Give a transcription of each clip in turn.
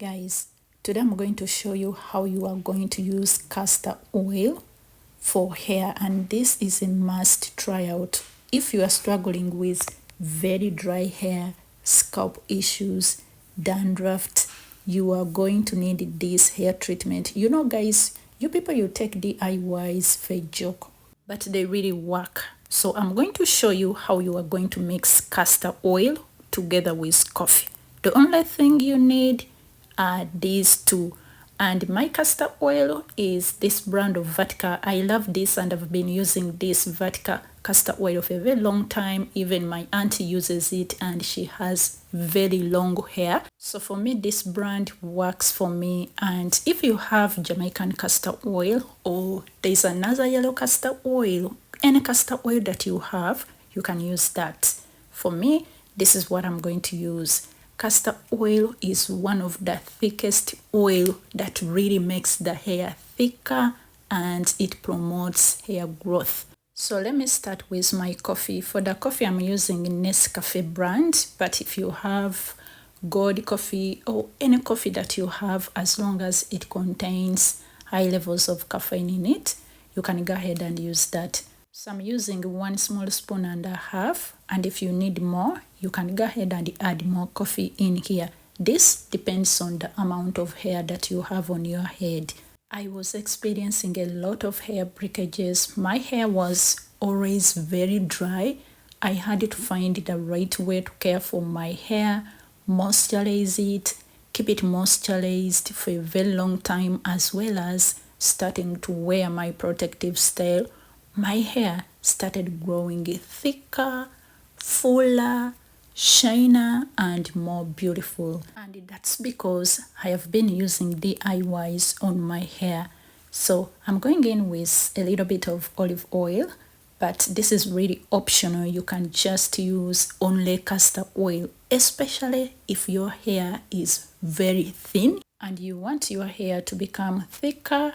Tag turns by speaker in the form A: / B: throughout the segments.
A: Guys, today I'm going to show you how you are going to use castor oil for hair, and this is a must try out if you are struggling with very dry hair, scalp issues, dandruff. You are going to need this hair treatment. You know guys, you people, you take DIYs for a joke, but they really work. So I'm going to show you how you are going to mix castor oil together with coffee. The only thing you need are these two, and my castor oil is this brand of Vatica. I love this and I've been using this Vatica castor oil for a very long time. Even my auntie uses it and she has very long hair, so for me this brand works for me. And if you have Jamaican castor oil, or there's another yellow castor oil, any castor oil that you have, you can use that. For me, this is what I'm going to use. Castor oil is one of the thickest oil that really makes the hair thicker and it promotes hair growth. So let me start with my coffee. For the coffee, I'm using Nescafe brand, but if you have gold coffee or any coffee that you have, as long as it contains high levels of caffeine in it, you can go ahead and use that. So I'm using 1 small spoon and a half, and if you need more, you can go ahead and add more coffee in here. This depends on the amount of hair that you have on your head. I was experiencing a lot of hair breakages. My hair was always very dry. I had to find the right way to care for my hair, moisturize it, keep it moisturized for a very long time, as well as starting to wear my protective style. My hair started growing thicker, fuller, shiner, and more beautiful. And that's because I have been using DIYs on my hair. So I'm going in with a little bit of olive oil, but this is really optional. You can just use only castor oil, especially if your hair is very thin and you want your hair to become thicker.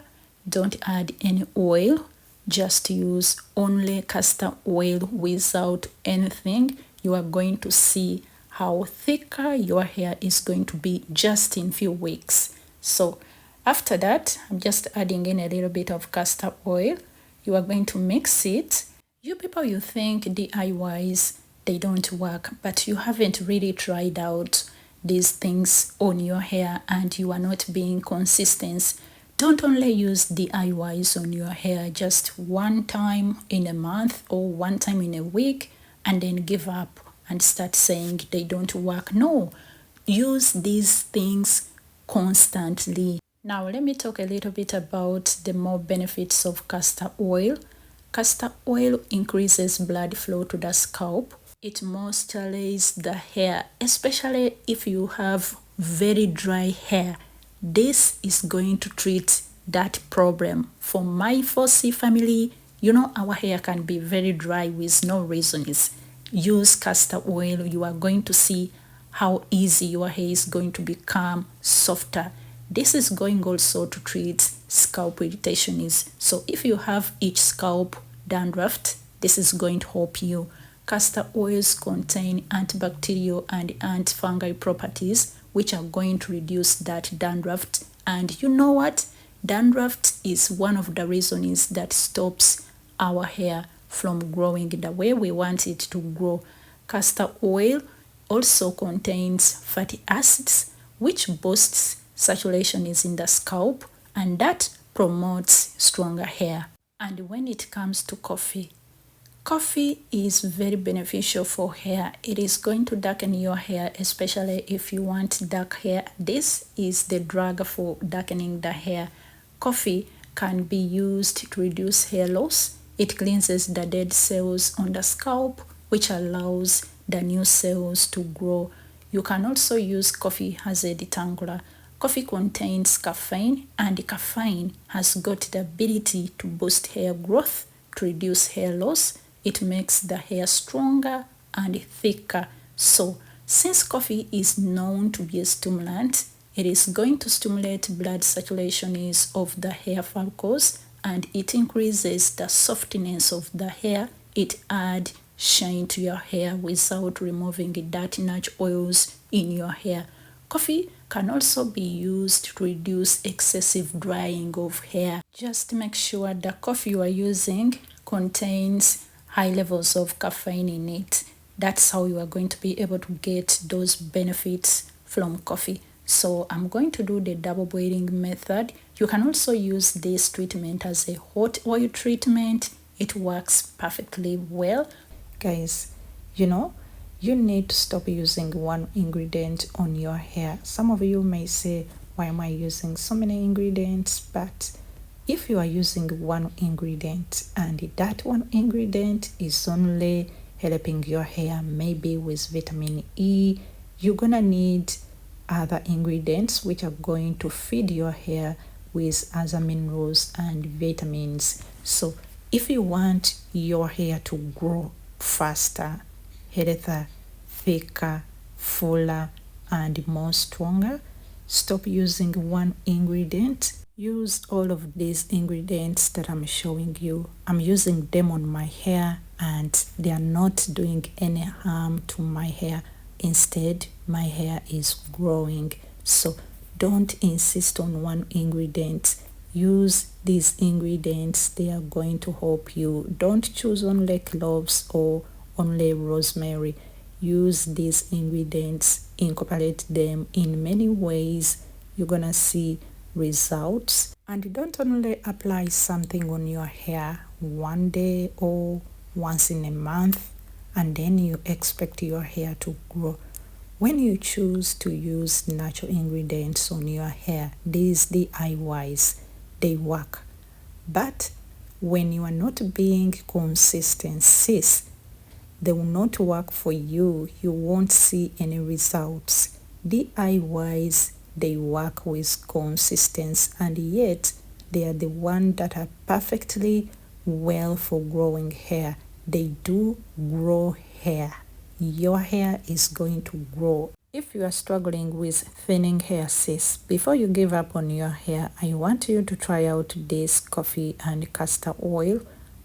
A: Don't add any oil. Just use only castor oil without anything. You are going to see how thicker your hair is going to be just in few weeks. So after that, I'm just adding in a little bit of castor oil. You are going to mix it. You people, you think DIYs, they don't work, but you haven't really tried out these things on your hair and you are not being consistent. Don't only use DIYs on your hair just one time in a month or one time in a week and then give up and start saying they don't work. No, use these things constantly. Now let me talk a little bit about the more benefits of castor oil. Castor oil increases blood flow to the scalp. It moisturizes the hair, especially if you have very dry hair. This is going to treat that problem. For my 4C family, you know, our hair can be very dry with no reasons. Use castor oil. You are going to see how easy your hair is going to become softer. This is going also to treat scalp irritation. So if you have itch scalp, dandruff, this is going to help you. Castor oils contain antibacterial and antifungal properties, which are going to reduce that dandruff. And you know what? Dandruff is one of the reasons that stops our hair from growing the way we want it to grow. Castor oil also contains fatty acids, which boosts saturation in the scalp, and that promotes stronger hair. And when it comes to coffee, coffee is very beneficial for hair. It is going to darken your hair, especially if you want dark hair. This is the drug for darkening the hair. Coffee can be used to reduce hair loss. It cleanses the dead cells on the scalp, which allows the new cells to grow. You can also use coffee as a detangler. Coffee contains caffeine, and caffeine has got the ability to boost hair growth, to reduce hair loss. It makes the hair stronger and thicker. So, since coffee is known to be a stimulant, it is going to stimulate blood circulation of the hair follicles, and it increases the softness of the hair. It adds shine to your hair without removing dirty natural oils in your hair. Coffee can also be used to reduce excessive drying of hair. Just make sure the coffee you are using contains high levels of caffeine in it. That's how you are going to be able to get those benefits from coffee. So I'm going to do the double boiling method. You can also use this treatment as a hot oil treatment. It works perfectly well. Guys, you need to stop using one ingredient on your hair. Some of you may say, why am I using so many ingredients? But if you are using one ingredient and that one ingredient is only helping your hair maybe with vitamin E, you're gonna need other ingredients which are going to feed your hair with other minerals and vitamins. So if you want your hair to grow faster, healthier, thicker, fuller, and more stronger, stop using one ingredient. Use all of these ingredients that I'm showing you. I'm using them on my hair and they are not doing any harm to my hair. Instead, my hair is growing. So don't insist on one ingredient. Use these ingredients. They are going to help you. Don't choose only cloves or only rosemary. Use these ingredients, incorporate them in many ways. You're gonna see results. And don't only apply something on your hair one day or once in a month and then you expect your hair to grow. When you choose to use natural ingredients on your hair, these DIYs, they work. But when you are not being consistent, sis, they will not work for you. You won't see any results. DIYs, they work with consistency and yet they are the ones that are perfectly well for growing hair. They do grow hair. Your hair is going to grow. If you are struggling with thinning hair, sis, before you give up on your hair, I want you to try out this coffee and castor oil.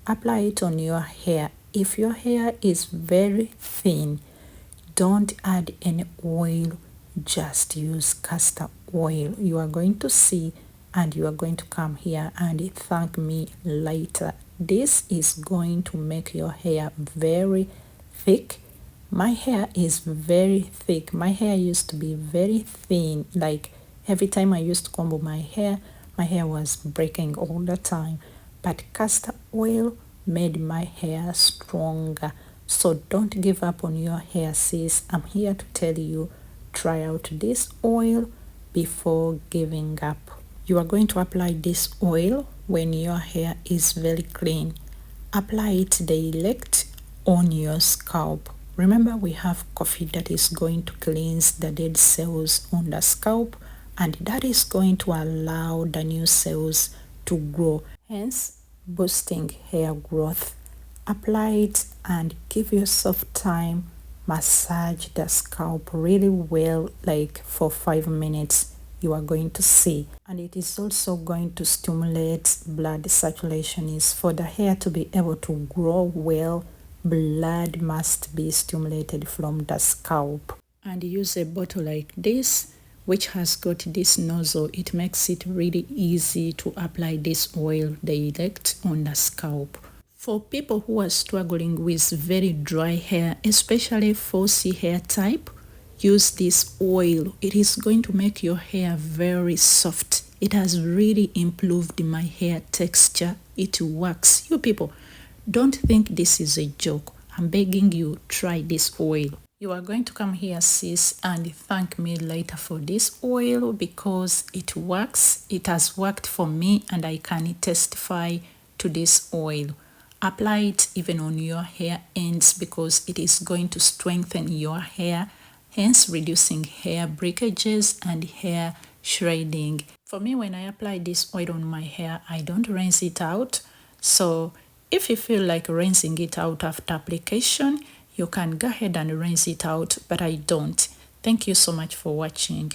A: Apply it on your hair. If your hair is very thin, don't add any oil, just use castor oil. You are going to see and you are going to come here and thank me later. This is going to make your hair very thick. My hair is very thick. My hair used to be very thin. Like every time I used to comb my hair was breaking all the time. But castor oil made my hair stronger. So don't give up on your hair, sis. I'm here to tell you, try out this oil before giving up. You are going to apply this oil when your hair is very clean. Apply it direct on your scalp. Remember, we have coffee that is going to cleanse the dead cells on the scalp and that is going to allow the new cells to grow, hence boosting hair growth. Apply it and give yourself time. Massage the scalp really well, like for 5 minutes. You are going to see, and it is also going to stimulate blood circulation. Is for the hair to be able to grow well, blood must be stimulated from the scalp. And use a bottle like this which has got this nozzle. It makes it really easy to apply this oil direct on the scalp. For people who are struggling with very dry hair, especially 4C hair type, use this oil. It is going to make your hair very soft. It has really improved my hair texture. It works. You people, don't think this is a joke. I'm begging you, try this oil. You are going to come here, sis, and thank me later for this oil because it works. It has worked for me and I can testify to this oil. Apply it even on your hair ends because it is going to strengthen your hair, hence reducing hair breakages and hair shredding. For me, when I apply this oil on my hair, I don't rinse it out. So if you feel like rinsing it out after application, you can go ahead and rinse it out, but I don't. Thank you so much for watching.